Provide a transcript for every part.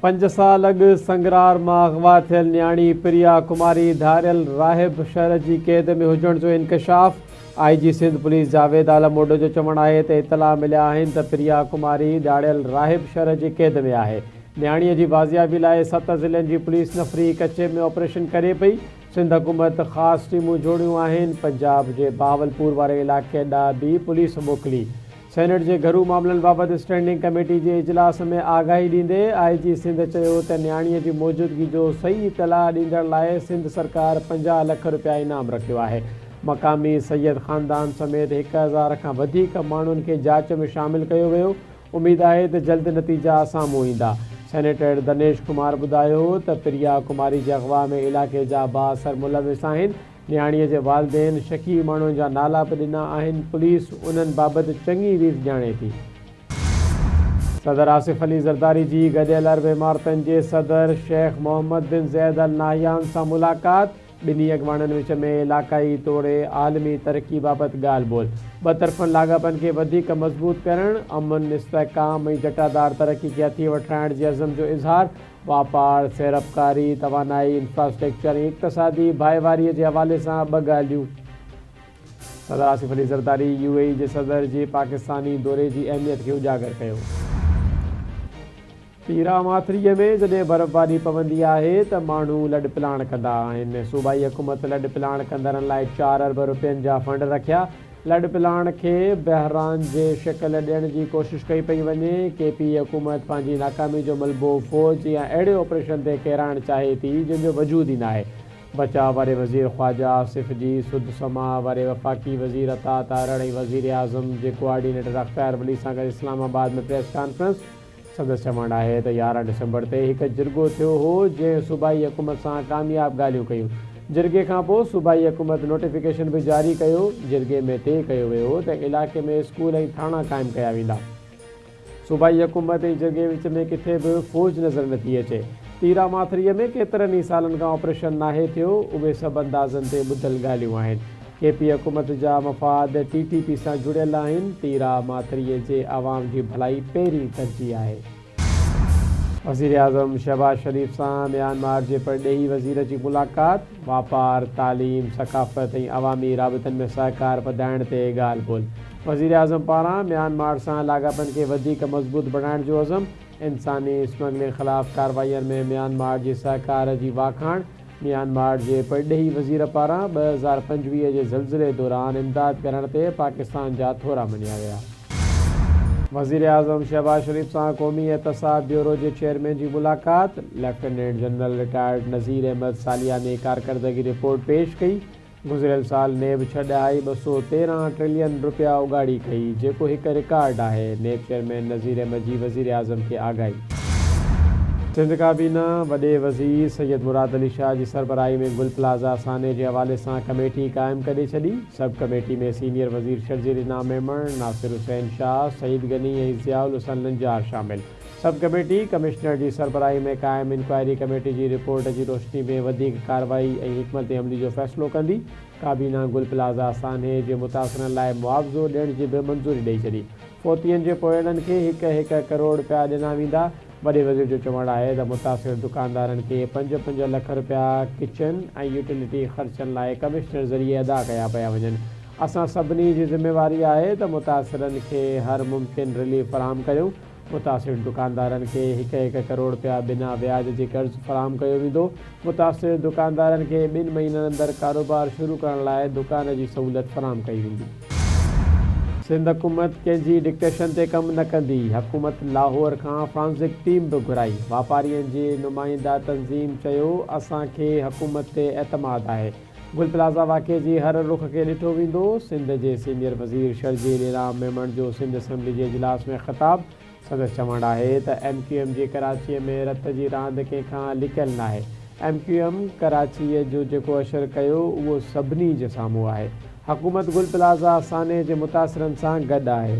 5 साल अॻु संगरार मां अगवा थियल न्याणी प्रिया कुमारी धारियल राहिब शहर जी कैद में हुजण जो इंकशाफ। IG सिंध पुलिस जावेद आलम ओडो जो चवणु आहे त इतला मिलिया आहिनि त प्रिया कुमारी धारियल राहिब शहर जी कैद में आहे। न्याणीअ जी बाज़ियाबी लाइ 7 ज़िलनि जी पुलिस नफ़री कचे में ऑपरेशन करे पई। सिंध हुकूमत ख़ासि टीमूं जोड़ियूं आहिनि। पंजाब जे बहावलपुर वारे इलाइक़े ॾांहुं बि पुलिस मोकिली। सेनेट जे घरू मामलनि बाबति स्टैंडिंग कमेटी जे इजलास में आगाही ॾींदे IG सिंध चयो त न्याणीअ जी मौजूदगी जो सही इतलाह ॾींदड़ लाइ सिंध सरकार 50 लख रुपया इनाम रखियो आहे। मक़ामी सैयद ख़ानदान समेत 1000 खां वधीक माण्हुनि खे जांच में शामिलु कयो वियो। उमेद आहे त जल्द नतीजा साम्हूं ईंदा। सेनेटर दिनेश कुमार ॿुधायो त प्रिया कुमारी जे अगवा में इलाइक़े जा बाअसर मुलविस आहिनि। न्याणीअ जे वालिदेन शकी माण्हुनि जा नाला बि ॾिना आहिनि। पुलिस उन्हनि बाबति चङी रीत ॼाणे थी। सदर आसिफ अली ज़रदारी जी गॾियल अरब इमारतनि जे सदर शेख मोहम्मद बिन ज़ैद अल नाहियान सां मुलाक़ात। ॿिन्ही अॻवाननि विच में इलाक़ाई तौरु आलमी तरक़ी बाबति ॻाल्हि ॿोल। ॿ तरफ़नि लाॻापनि खे वधीक मज़बूत करणु, अमन, इस्तेहकाम ऐं जटादार तरक़ी खे हथी वठाइण जे अज़म जो इज़हार। वापार, सीड़पकारी, तवानाई, इंफ्रास्ट्रक्चर ऐं इक़्तिसादी भाईवारीअ जे हवाले सां 2 ॻाल्हियूं। सदर आसिफ अली ज़रदारी UAE जे सदर जे पाकिस्तानी दौरे जी अहमियत खे उजागर कयो। तीरा माथिरीअ में जॾहिं बर्फ़बारी पवंदी आहे त माण्हू लॾ पिलाण कंदा आहिनि। सूबाई हुकूमत लॾ पिलाण कंदड़नि लाइ 4 अरब रुपयनि जा फंड रखिया। लॾ पिलाण खे बहरान जे शिकल ॾियण जी कोशिशि कई पई वञे। KP हुकूमत पंहिंजी नाकामी जो मलबो फ़ौज या अहिड़े ऑपरेशन ते किराइणु चाहे थी जंहिंजो वजूद ई न आहे। बचाव वारे वज़ीर ख़्वाजा आसिफ जी सुद समा वारे वफ़ाक़ी वज़ीर अता तारड़ ऐं वज़ीर आज़म जे कोआर्डिनेटर अख़्तियार वली सां गॾु इस्लामाबाद में प्रेस कॉन्फ्रेंस। संदसि चवणु आहे त 11 डिसंबर ते हिकु जिरगो थियो हो जंहिं सूबाई हुकूमत सां कामयाब ॻाल्हियूं कयूं। जिरगे खां पोइ सूबाई हुकूमत नोटिफिकेशन बि जारी कयो। जिरगे में तय कयो वियो त इलाइक़े में स्कूल ऐं थाणा क़ाइमु कया वेंदा। सूबाई हुकूमत ऐं जिरगे विच में किथे बि फ़ौज नज़र नथी अचे। तीरा माथिरीअ में केतिरनि ई सालनि खां ऑपरेशन नाहे थियो। उहे सभु अंदाज़नि ते ॿुधल ॻाल्हियूं आहिनि। KP हुकूमत जा मफ़ाद TTP सां जुड़ियल आहिनि। तीरा माथिरीअ जे अवाम जी भलाई पहिरीं तरजीह आहे। वज़ीर आज़म शहबाज शरीफ़ सां म्यांमार जे परॾेही वज़ीर जी मुलाक़ात। वापार, तालीम, सक़ाफ़त ऐं अवामी राबतनि में सहकार वधाइण ते ॻाल्हि ॿोल। वज़ीर आज़म पारां म्यांमार सां लाॻापनि खे वधीक मज़बूत बणाइण जो अज़म। इंसानी स्मगलिंग ख़िलाफ़ कार्रवाईअनि में म्यांमार जे सहकार जी वाखाण। म्यांमार जे परॾेही वज़ीर पारां 2025 जे ज़लज़ले दौरान इमदाद करण ते पाकिस्तान जा थोरा मञिया विया। वज़ीर आज़म शहबाज शरीफ़ सां क़ौमी एहतसाब ब्यूरो जे चेयरमैन जी मुलाक़ात। लेफ्टिनेंट जनरल रिटायर्ड नज़ीर अहमद सालियानी कारकर्दगी रिपोर्ट पेश कई। गुज़िरियल साल नेब 6 ॾहाई 213 ट्रिलियन रुपया उगाड़ी कई, जेको हिकु रिकॉर्ड आहे। नेब चेयरमैन नज़ीर अहमद जी वज़ीर आज़म खे आगाही। सिंध काबीना वॾे वज़ीर सैयद मुराद अली शाह जी सरबराही में गुल प्लाज़ा साने जे हवाले सां कमेटी क़ाइमु करे छॾी। सब कमेटी में सीनियर वज़ीर शर्जील इनाम मेमण, नासिर हुसैन शाह, सईद गनी ऐं ज़ियाउल हुसैन लंजार शामिल। सब कमेटी कमिश्नर जी सरबराही में क़ाइमु इंक्वायरी कमेटी जी रिपोर्ट जी रोशनी में वधीक कार्रवाई ऐं हिकमत अमली जो फ़ैसिलो कंदी। काबीना गुल प्लाज़ा साने जे मुतासिरनि लाइ मुआवज़ो ॾियण जी बि मंज़ूरी ॾेई छॾी। फ़ौतियुनि जे पोयड़नि खे 1-1 करोड़ रुपया ॾिना वेंदा। वॾे वज़ीर जो चवणु आहे त मुतासिर दुकानदारनि खे 5-5 लख रुपया किचन ऐं यूटिलिटी ख़र्चनि लाइ कमिश्नर ज़रिए अदा कया पिया वञनि। असां सभिनी जी ज़िम्मेवारी आहे त मुतासिरनि खे हर मुमकिन रिलीफ फ़राहम कयूं। मुतासिर दुकानदारनि खे 1-1 करोड़ रुपया बिना ब्याज जे कर्ज़ फ़राहम कयो वेंदो। मुतासिर दुकानदारनि खे 2 महीननि अंदरि कारोबार शुरू करण लाइ दुकान जी सहूलियत फ़राहम कई वेंदी। सिंध हुकूमत कंहिंजी डिक्टेशन ते कमु न कंदी। हुकूमत लाहौर खां फ्रांसिक टीम बि घुराई। वापारियुनि जी नुमाइंदा तंज़ीम चयो, असांखे हुकूमत ते एतमाद आहे। गुल प्लाज़ा वाक़े जी हर रुख़ खे ॾिठो वेंदो। सिंध जे सीनियर वज़ीर शर्जील इनाम मेमण जो सिंध असैम्बली जे इजलास में ख़िताब। संदसि चवणु आहे त MQM जे कराचीअ में रत जी रांदि कंहिंखां लिकियल नाहे। MQM कराचीअ जो जेको असरु कयो उहो सभिनी जे साम्हूं आहे। हुकूमत गुल प्लाज़ा साने जे मुतासिरनि सां गॾु आहे।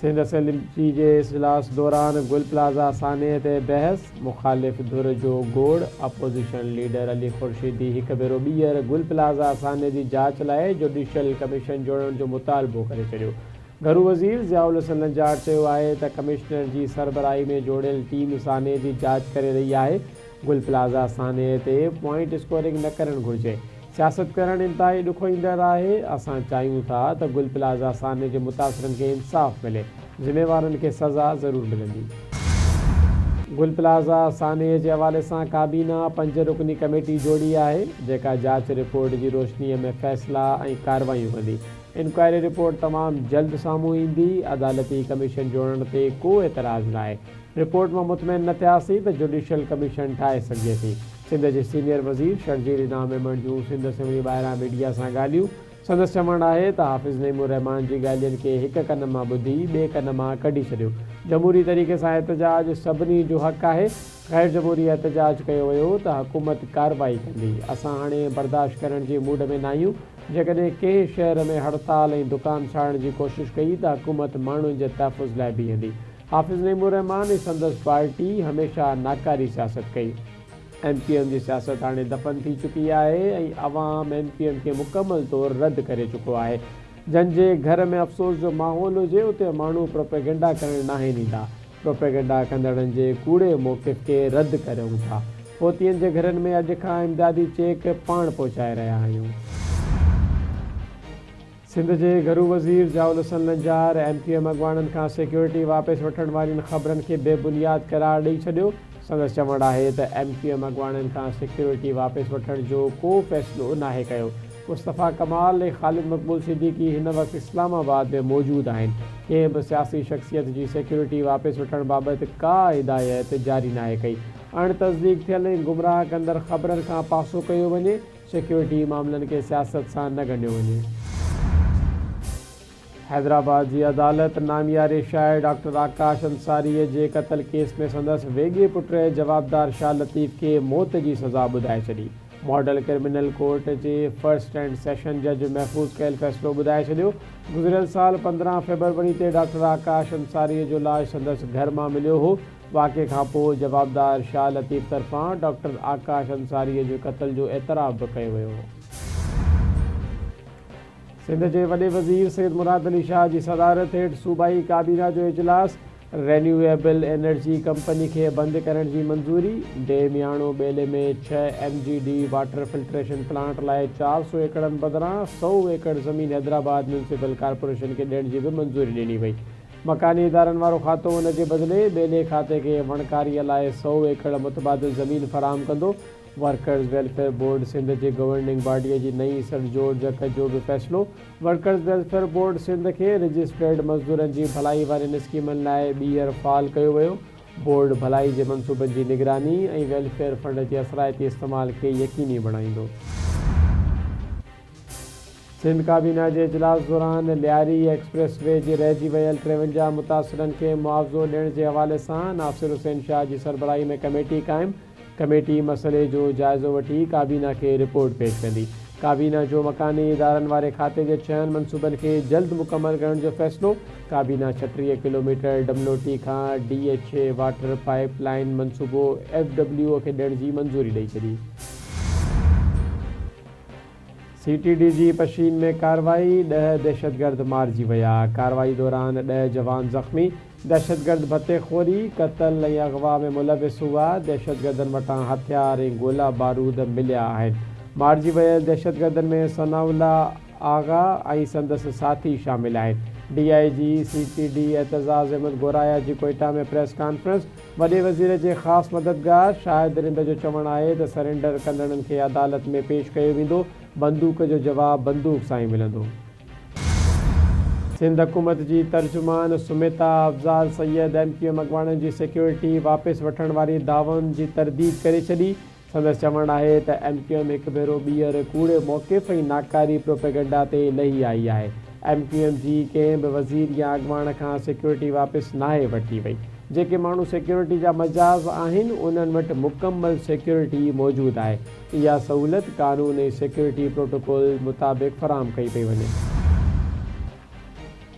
सिंध असैम्बली जे इजलास दौरान गुल प्लाज़ा साने ते बहस। मुख़ालिफ़ धुर जो गोड़। अपोज़िशन लीडर अली ख़ुर्शीदी हिकु भेरो ॿीहर गुल प्लाज़ा साने जी जांच लाइ जुडिशल कमीशन जोड़ण जो मुतालबो करे छॾियो। घरू वज़ीर ज़ियाउल हसन लंजार चयो आहे त कमिश्नर जी सरबराही में जोड़ियल टीम साने जी जांच करे रही आहे। गुल प्लाज़ा साने ते पॉइंट स्कोरिंग न करणु घुरिजे। सियासत करणु इंतिहाई ॾुखो ईंदड़ आहे। असां चाहियूं था त गुल प्लाज़ा साने जे मुतासिरनि खे इंसाफ़ मिले। ज़िम्मेवारनि खे सज़ा ज़रूरु मिलंदी। गुल प्लाज़ा साने जे हवाले सां काबीना 5 रुकनी कमेटी जोड़ी आहे, जेका जांच रिपोर्ट जी रोशनीअ में फ़ैसिला ऐं कार्रवाइयूं कंदी। इंक्वायरी रिपोर्ट तमामु जल्द साम्हूं ईंदी। अदालती कमीशन जोड़ण ते को एतराज़ न आहे। रिपोर्ट मां मुतमइन न थियासीं त जुडिशल कमीशन ठाहे सघिजे थी। सिंध जे सीनियर वज़ीर शर्जील इनाम मेमण जूं सिंध असेंबली ॿाहिरां मीडिया सां ॻाल्हियूं। संदसि चवणु आहे त हाफ़िज़ नईमुर रहमान जी ॻाल्हियुनि खे हिक कन मां ॿुधी ॿिए कन मां कढी छॾियो। जमहूरी तरीक़े सां एहतजाज सभिनी जो हक़ आहे। ग़ैर जमहूरी एहतजाज कयो वियो त हुकूमत कार्रवाई कंदी। असां हाणे बर्दाश्त करण जी मूड में न आहियूं। जेकॾहिं कंहिं शहर में हड़ताल ऐं दुकान साड़ण जी कोशिशि कई त हुकूमत माण्हुनि जे तहफ़ुज़ लाइ बीहंदी। हाफ़िज़ नईमुर रहमान ऐं संदसि पार्टी हमेशह नाकारी सियासत कई। MPM जी सियासत हाणे दफ़न थी चुकी आहे ऐं अवाम MPM खे मुकमल तौरु रद्द करे चुको आहे। जंहिंजे घर में अफ़सोस जो माहौल हुजे उते माण्हू प्रोपेगेंडा करणु नाहे ॾींदा। प्रोपेगेंडा कंदड़नि जे कूड़े मौक़िफ़ खे रद्द करियूं था। फोतियुनि जे घरनि में अॼु खां इमदादी चेक पाण पहुचाए रहिया आहियूं। सिंध जे घरू वज़ीर ज़ियाउल हसन लंजार MPM अॻवाननि खां सिक्योरिटी वापसि वठण वारियुनि ख़बरनि खे बेबुनियाद करार ॾेई छॾियो। संदसि चवणु आहे त MPM अॻवाननि खां सिक्योरिटी वापसि वठण जो को फ़ैसिलो नाहे कयो। मुस्तफ़ा कमाल ऐं ख़ालिद मक़बूल सिद्दीकी हिन वक़्तु इस्लामाबाद में मौजूदु आहिनि। कंहिं बि सियासी शख़्सियत जी सिक्योरिटी वापसि वठण बाबति का हिदायत जारी नाहे कई। अण तस्दीक थियल ऐं गुमराह कंदड़ ख़बरनि खां पासो कयो वञे। सिक्योरिटी मामलनि खे सियासत सां न ॻंढियो वञे। हैदराबाद जी अदालत नामियारे शाइर डॉक्टर आकाश अंसारीअ जे क़त्ल केस में संदसि वेॻे पुट जवाबदार शाह लतीफ़ खे मौत जी सज़ा ॿुधाए छॾी। Model criminal court J first and session जज महफ़ूज़ कयल फ़ैसिलो ॿुधाए छॾियो। गुज़िरियल साल 15 फ़रवरी ते डॉक्टर आकाश अंसारीअ जो लाश संदसि घर मां मिलियो हो। वाक़े खां पोइ जवाबदार शाह लतीफ़ तरफ़ां डॉक्टर आकाश अंसारीअ जे क़त्ल जो एतराफ़ बि कयो वियो हो। सिंध जे वॾे वज़ीर सैयद मुराद अली शाह जी सदारत हेठि सूबाई काबीना जो इजलास। रेन्यूएबल एनर्जी कंपनी खे बंदि करण जी मंज़ूरी। डेमियाणो ॿेले में 6 MGD वाटर फिल्ट्रेशन प्लांट लाइ 400 एकड़नि बदिरां 100 एकड़ ज़मीन हैदराबाद म्यूनिसिपल कॉर्पोरेशन खे ॾियण जी बि मंज़ूरी ॾिनी वई। मकानी इदारनि वारो खातो उन जे बदिले ॿेले खाते खे वणकारीअ लाइ 100 एकड़ मुतबादिल ज़मीन फ़राहम कंदो। वर्कर्स वेलफेयर बोर्ड सिंध जे गवर्निंग बॉडीअ जी नई सड़जोड़ जक जो बि फ़ैसिलो। वर्कर्स वेलफेयर बोर्ड सिंध खे रजिस्ट्रेड मज़दूरनि जी भलाई वारनि स्कीमनि लाइ ॿीहर फ़ाल कयो वियो। बोर्ड भलाई जे मनसूबनि जी निगरानी ऐं वेलफेयर फंड जे असराइती इस्तेमाल खे यकीनी बणाईंदो। सिंध काबीना जे इजलास दौरान लियारी एक्सप्रेस वे जे रहिजी वियल 53 मुतासिरनि खे मुआवज़ो ॾियण जे हवाले सां नासिर हुसैन शाह जी सरबराही में कमेटी क़ाइमु। कमेटी मसइले जो जाइज़ो वठी काबीना खे रिपोर्ट पेश कंदी। काबीना जो मकानी इदारनि वारे खाते जे 6 मनसूबनि खे जल्द मुकमल करण जो फ़ैसिलो। काबीना 36 किलोमीटर WT खां DHA वाटर पाइप लाइन मनसूबो FWO खे ॾियण जी मंज़ूरी ॾेई छॾी। CTD जी पशीन में कार्रवाई। 10 दहशतगर्द मारिजी विया। कार्रवाई दौरान 10 जवान ज़ख़्मी। दहशतगर्द भतेखोरी क़त्ल ऐं अग़वा में मुलविस हुआ। दहशतगर्दनि वटां हथियार ऐं गोला बारूद मिलिया आहिनि। मारिजी वियल दहशतगर्दनि में सनाउल्ला आगा ऐं संदसि साथी शामिल आहिनि। DIG CTD एतज़ाज़ अहमद गोराया जी कोयटा में प्रेस कॉन्फ्रेंस। वॾे वज़ीर जे ख़ासि मददगार शाहिद रिंद जो चवणु आहे त सरेंडर कंदड़नि खे अदालत में पेश कयो वेंदो। बंदूक जो जवाबु बंदूक सां ई मिलंदो। सिंध हुकूमत जी तर्जुमान सुमिता अफ़ज़ाल सैयद MPM अॻवाननि जी सिक्योरिटी वापसि वठण वारी दावनि जी तरदीद करे छॾी। संदसि चवणु आहे त MPM हिकु भेरो ॿीहर कूड़े मौक़िफ़ ऐं नाकारी प्रोपेगेंडा ते लही आई आहे। MPM जी कंहिं बि वज़ीर या अॻवान खां सिक्योरिटी वापसि नाहे वठी वई। जेके माण्हू सिक्योरिटी जा मजाज़ आहिनि उन्हनि वटि मुकमल सिक्योरिटी मौजूदु आहे। इहा सहूलियत कानून ऐं सिक्योरिटी प्रोटोकॉल मुताबिक़ फ़राहम कई पई वञे।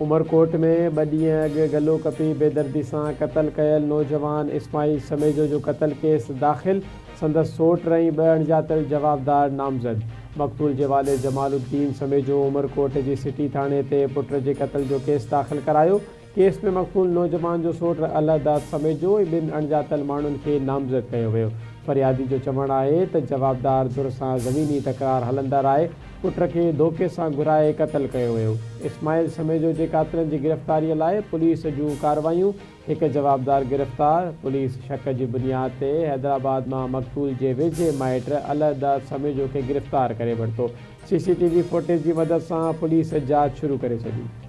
उमरकोट में 2 ॾींहं अॻु गलो कपी बेदर्दी सां क़त्ल कयल नौजवान इस्माइल समेजो जो क़त्ल केस दाख़िल। संदसि सोट ऐं 2 अणॼातल जवाबदार नामज़द। मक़तूल जे वाले जमालुद्दीन समेजो उमरकोट जी सिटी थाणे ते पुट जे क़त्ल जो केस दाख़िल करायो। केस में मक़तूल नौजवान जो सोट अलादाद समेजो ऐं 2 अणॼातल माण्हुनि खे नामज़द कयो वियो। फ़रियादी जो चवणु आहे त जवाबदार धुर सां ज़मीनी तकरार हलंदड़ आहे। पुट खे धोखे सां घुराए क़त्ल कयो वियो। इस्माइल समेजो जे क़ातिलनि जी गिरफ़्तारीअ लाइ पुलिस जूं कार्रवायूं। हिकु जवाबदार गिरफ़्तार। पुलिस शक जी बुनियाद ते हैदराबाद मां मक़तूल जे वेझे माइट अलादाद समेजो खे गिरफ़्तार करे वरितो। CCTV फुटेज जी मदद सां पुलिस जांच शुरू करे छॾी।